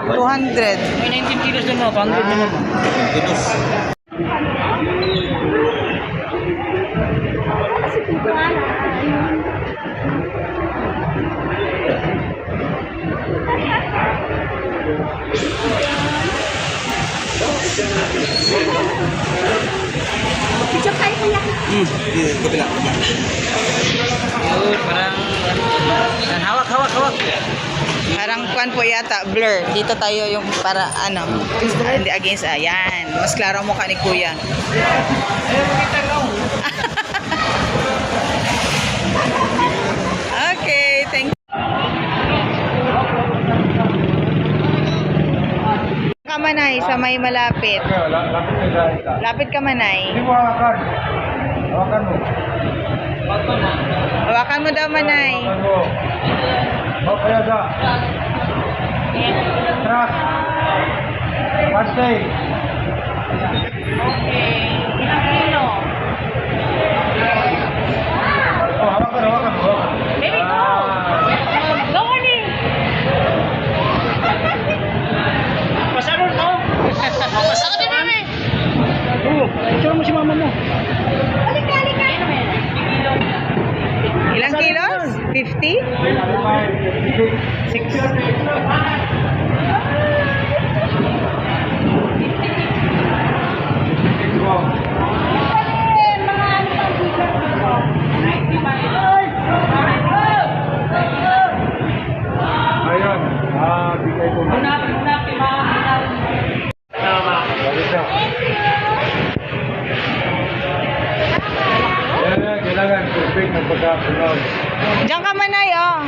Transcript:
200. May 19 kilos doon mo, 100 naman. Kilos. Picture tayo kuya. Kabila. Yun, parang... Yan, hawak. Parang kuan po yata, blur. Dito tayo yung para ano, hindi against, ayan. Mas klaro mo ka ni kuya. Okay, thank you. Kamanay, sa may malapit. Lapit ka manay. Hindi mo hawakan. Hawakan mo. Hawakan mo daw manay. Hawakan mo. O, kaya da. Trust. Pantay. Oh, hawakan mo. Baby, go! Go on in! Pasaron mo! Ako din namin! Oo, picture mo si mama mo. Halika! Ilang kilos? 50? 6. Ayun. Bigay ko. Balik na. Kailangan perfect ng pagkakunaw. Diyan ka manay, oh.